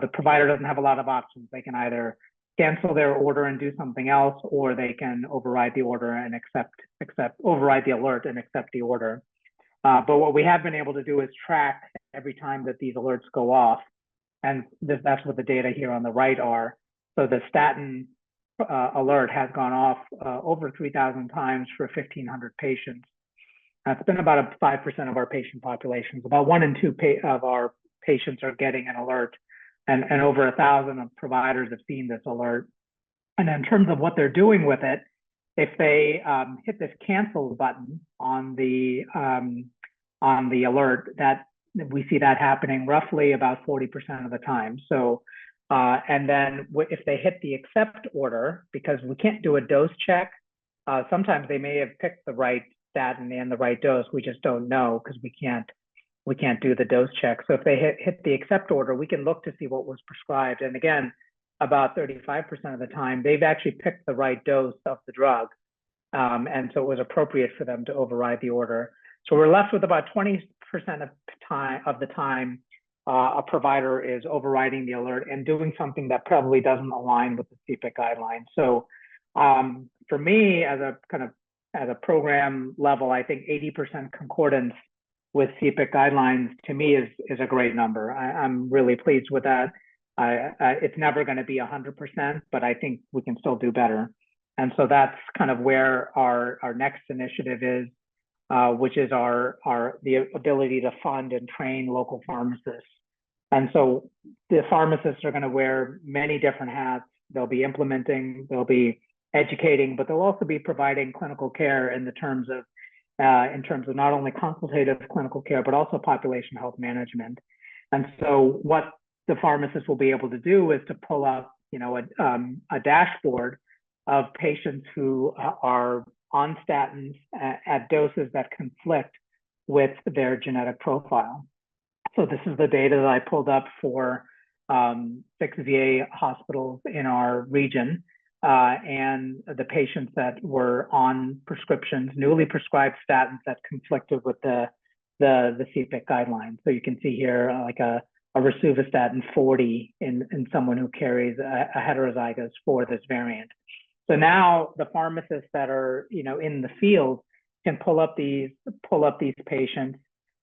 The provider doesn't have a lot of options. They can either cancel their order and do something else, or they can override the order and override the alert and accept the order. But what we have been able to do is track every time that these alerts go off. And that's what the data here on the right are. So the statin alert has gone off over 3,000 times for 1,500 patients. That's been about 5% of our patient populations. About 1 in 2 of our patients are getting an alert, and over 1,000 of providers have seen this alert. And in terms of what they're doing with it, if they hit this cancel button on the alert, that we see that happening roughly about 40% of the time. So, and then if they hit the accept order, because we can't do a dose check, sometimes they may have picked the right statin and the right dose. We just don't know because we can't do the dose check. So if they hit the accept order, we can look to see what was prescribed. And again, about 35% of the time, they've actually picked the right dose of the drug. And so it was appropriate for them to override the order. So we're left with about 20% of the time, a provider is overriding the alert and doing something that probably doesn't align with the CPIC guidelines. So for me, as a program level, I think 80% concordance with CPIC guidelines to me is a great number. I'm really pleased with that. It's never going to be 100%, but I think we can still do better. And so that's kind of where our next initiative is, which is the ability to fund and train local pharmacists. And so the pharmacists are going to wear many different hats. They'll be implementing, they'll be educating, but they'll also be providing clinical care in terms of not only consultative clinical care, but also population health management. And so what the pharmacist will be able to do is to pull up, a dashboard of patients who are on statins at doses that conflict with their genetic profile. So this is the data that I pulled up for 6 VA hospitals in our region, and the patients that were on prescriptions, newly prescribed statins that conflicted with the CPIC guidelines. So you can see here like a rosuvastatin 40 in someone who carries a heterozygous for this variant. So now the pharmacists that are in the field can pull up these patients.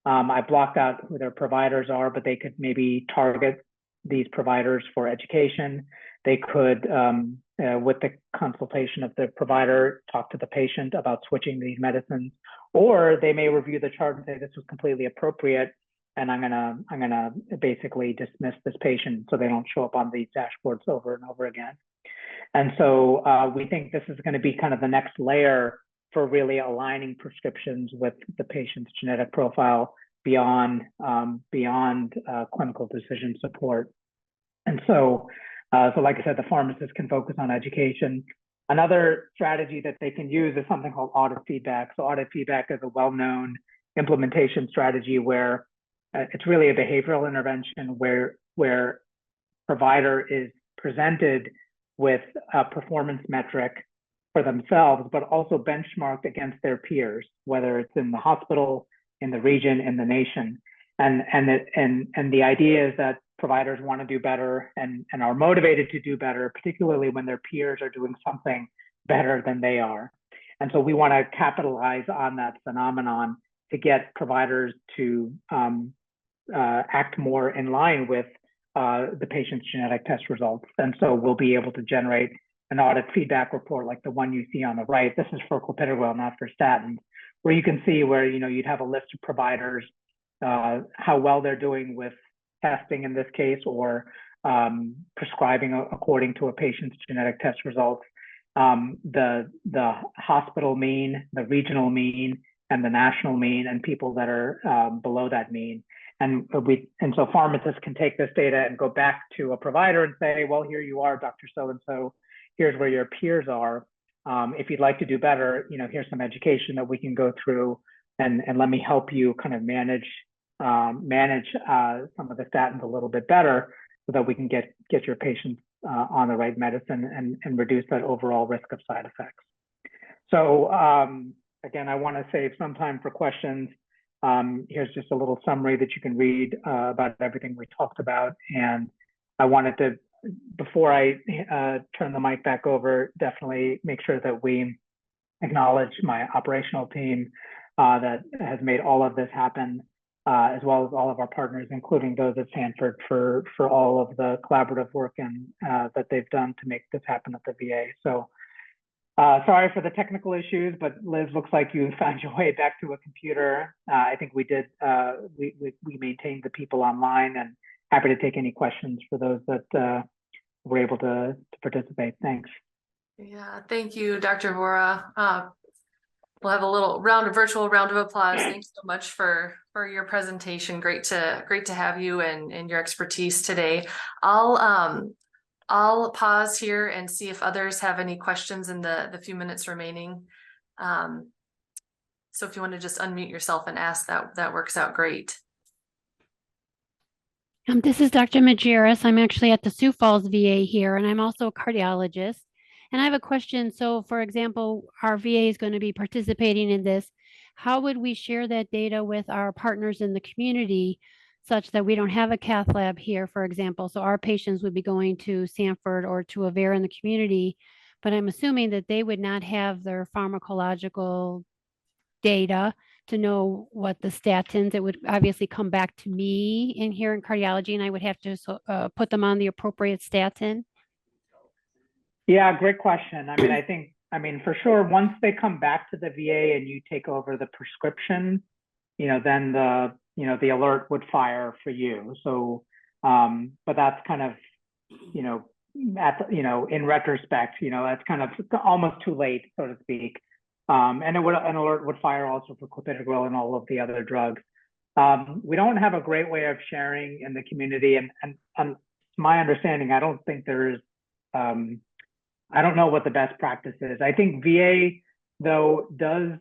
I blocked out who their providers are, but they could maybe target these providers for education. They could, with the consultation of the provider, talk to the patient about switching these medicines, or they may review the chart and say this was completely appropriate, and I'm gonna basically dismiss this patient so they don't show up on these dashboards over and over again. And so we think this is going to be kind of the next layer for really aligning prescriptions with the patient's genetic profile beyond clinical decision support. And so, like I said, the pharmacist can focus on education. Another strategy that they can use is something called audit feedback. So audit feedback is a well-known implementation strategy where it's really a behavioral intervention where provider is presented with a performance metric for themselves, but also benchmarked against their peers, whether it's in the hospital, in the region, in the nation. And the idea is that providers want to do better and are motivated to do better, particularly when their peers are doing something better than they are. And so we want to capitalize on that phenomenon to get providers to act more in line with the patient's genetic test results. And so we'll be able to generate an audit feedback report like the one you see on the right. This is for clopidogrel, not for statins, where you can see where you'd have a list of providers, how well they're doing with testing in this case, or prescribing according to a patient's genetic test results, the hospital mean, the regional mean, and the national mean, and people that are below that mean. And so pharmacists can take this data and go back to a provider and say, well, here you are, Dr. So-and-so, here's where your peers are. If you'd like to do better, here's some education that we can go through, and let me help you kind of manage some of the statins a little bit better so that we can get your patients on the right medicine and reduce that overall risk of side effects. So again, I want to save some time for questions. Here's just a little summary that you can read about everything we talked about. And I wanted to, before I turn the mic back over, definitely make sure that we acknowledge my operational team that has made all of this happen, as well as all of our partners, including those at Stanford, for all of the collaborative work and that they've done to make this happen at the VA. So sorry for the technical issues, but Liz, looks like you found your way back to a computer. I think we did, we maintained the people online, and happy to take any questions for those that were able to participate. Thanks. Yeah, thank you, Dr. Vora. We'll have a little virtual round of applause. Thanks so much for your presentation. Great to have you and your expertise today. I'll pause here and see if others have any questions in the few minutes remaining. So if you want to just unmute yourself and ask, that works out great. This is Dr. Majerus. I'm actually at the Sioux Falls VA here, and I'm also a cardiologist. And I have a question. So, for example, our VA is going to be participating in this. How would we share that data with our partners in the community such that we don't have a cath lab here, for example? So our patients would be going to Sanford or to a VAR in the community, but I'm assuming that they would not have their pharmacological data to know what the statins, it would obviously come back to me in here in cardiology, and I would have to put them on the appropriate statin. Yeah, great question. I mean, for sure, once they come back to the VA and you take over the prescription, then the alert would fire for you. So, but that's kind of, in retrospect, that's kind of almost too late, so to speak. And an alert would fire also for clopidogrel and all of the other drugs. We don't have a great way of sharing in the community, and my understanding, I don't think there is. I don't know what the best practice is. I think VA though does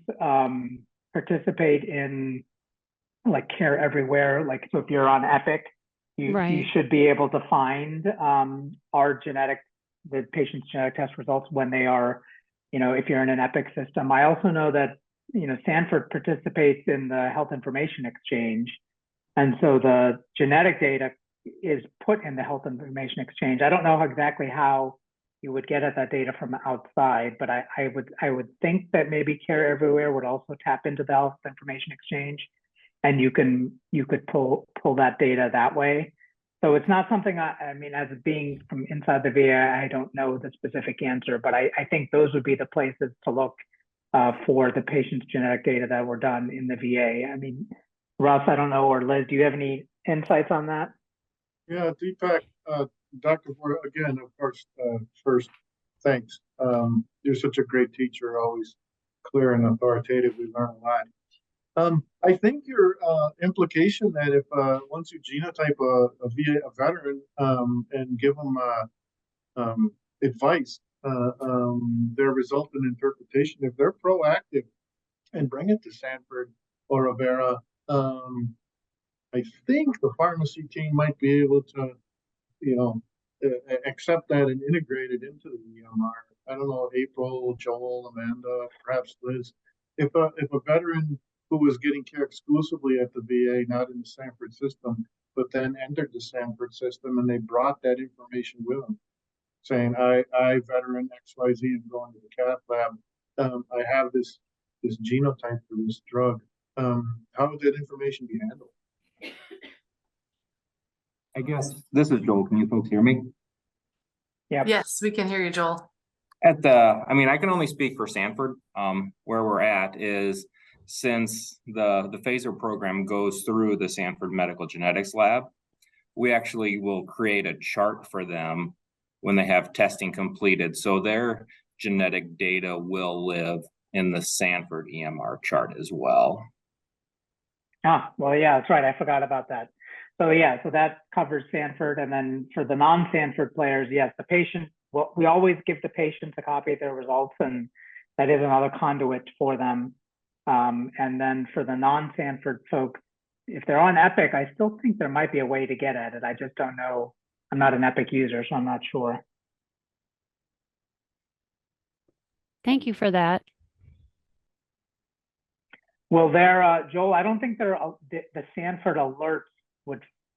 participate in like Care Everywhere. Like, so if you're on Epic, you should be able to find the patient's genetic test results when they are, if you're in an Epic system. I also know that, Sanford participates in the Health Information Exchange. And so the genetic data is put in the Health Information Exchange. I don't know exactly how you would get at that data from outside, but I would think that maybe Care Everywhere would also tap into the Health Information Exchange, and you could pull that data that way. So it's not something I mean, as being from inside the VA, I don't know the specific answer, but I think those would be the places to look for the patient's genetic data that were done in the VA. I mean, Russ, I don't know, or Liz, do you have any insights on that? Yeah, Deepak, Dr. Boyer, again, of course, first, thanks. You're such a great teacher, always clear and authoritative. We learn a lot. I think your implication that if once you genotype a veteran and give them advice, their resultant interpretation, if they're proactive and bring it to Sanford or Avera, I think the pharmacy team might be able to, accept that and integrate it into the EMR. I don't know, April, Joel, Amanda, perhaps Liz. If a veteran who was getting care exclusively at the VA, not in the Sanford system, but then entered the Sanford system and they brought that information with them, saying, I veteran XYZ, am going to the cath lab. I have this genotype for this drug. How would that information be handled? I guess this is Joel. Can you folks hear me? Yeah. Yes, we can hear you, Joel. I can only speak for Sanford. Where we're at is, since the phaser program goes through the Sanford Medical Genetics Lab, we actually will create a chart for them when they have testing completed. So their genetic data will live in the Sanford EMR chart as well. Well, yeah, that's right. I forgot about that. So yeah, so that covers Sanford. And then for the non-Sanford players, yes, the patient, we always give the patients a copy of their results, and that is another conduit for them. And then for the non-Sanford folks, if they're on Epic, I still think there might be a way to get at it. I just don't know. I'm not an Epic user, so I'm not sure. Thank you for that. Well, Joel, I don't think the Sanford alerts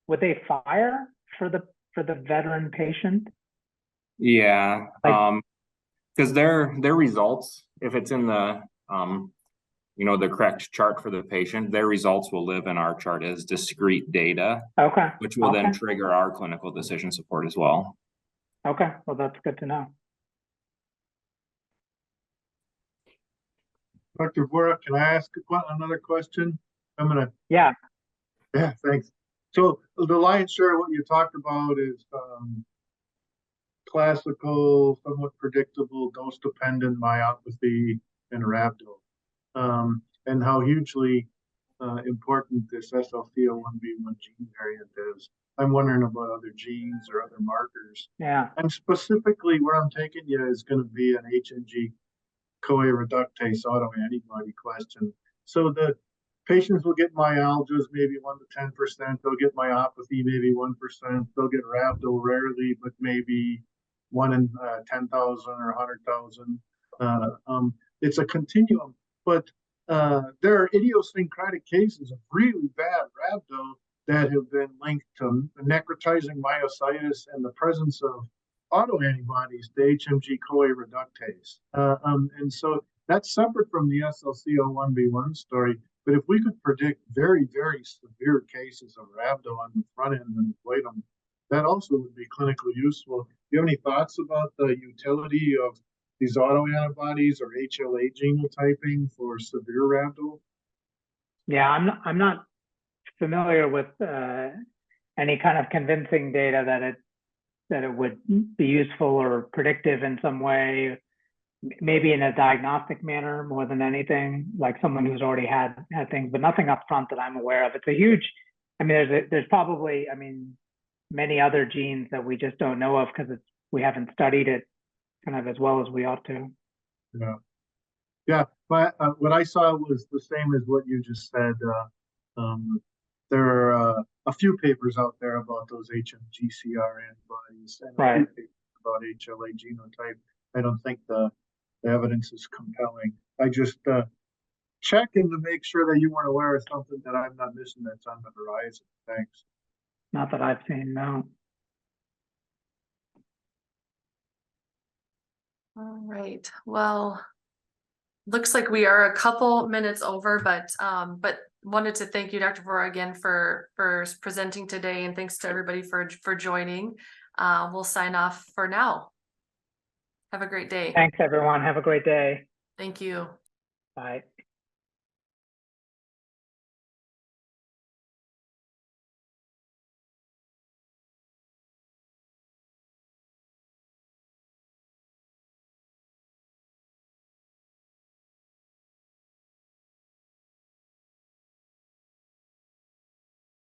would they fire for the veteran patient? Yeah, because their results, if it's in the the correct chart for the patient, their results will live in our chart as discrete data. Okay. Which will then trigger our clinical decision support as well. Okay, well, that's good to know. Dr. Vora, can I ask another question? Yeah, thanks. So the lion's share of what you talked about is classical, somewhat predictable, dose-dependent myopathy and rhabdo, and how hugely important this SLC01B1 gene variant is. I'm wondering about other genes or other markers. Yeah. And specifically where I'm taking you is going to be an HNG CoA reductase autoantibody question. So patients will get myalgias, maybe 1 to 10%. They'll get myopathy, maybe 1%. They'll get rhabdo rarely, but maybe 1 in 10,000 or 100,000. It's a continuum, but there are idiosyncratic cases of really bad rhabdo that have been linked to necrotizing myositis and the presence of autoantibodies to HMG-CoA reductase. And so that's separate from the SLC01B1 story. But if we could predict very, very severe cases of rhabdo on the front end and avoid them, that also would be clinically useful. Do you have any thoughts about the utility of these autoantibodies or HLA genotyping for severe rhabdo? Yeah, I'm not familiar with any kind of convincing data that it would be useful or predictive in some way, maybe in a diagnostic manner more than anything, like someone who's already had things, but nothing up front that I'm aware of. It's a huge, I mean, there's probably, I mean, many other genes that we just don't know of because we haven't studied it kind of as well as we ought to. Yeah. Yeah, but what I saw was the same as what you just said. There are a few papers out there about those HMGCR antibodies and a few papers about HLA genotype. I don't think the evidence is compelling. I just checking to make sure that you weren't aware of something that I'm not missing that's on the horizon. Thanks. Not that I've seen, no. All right, well, looks like we are a couple minutes over, but wanted to thank you, Dr. Vora, again for presenting today, and thanks to everybody for joining. We'll sign off for now. Have a great day. Thanks, everyone. Have a great day. Thank you. Bye.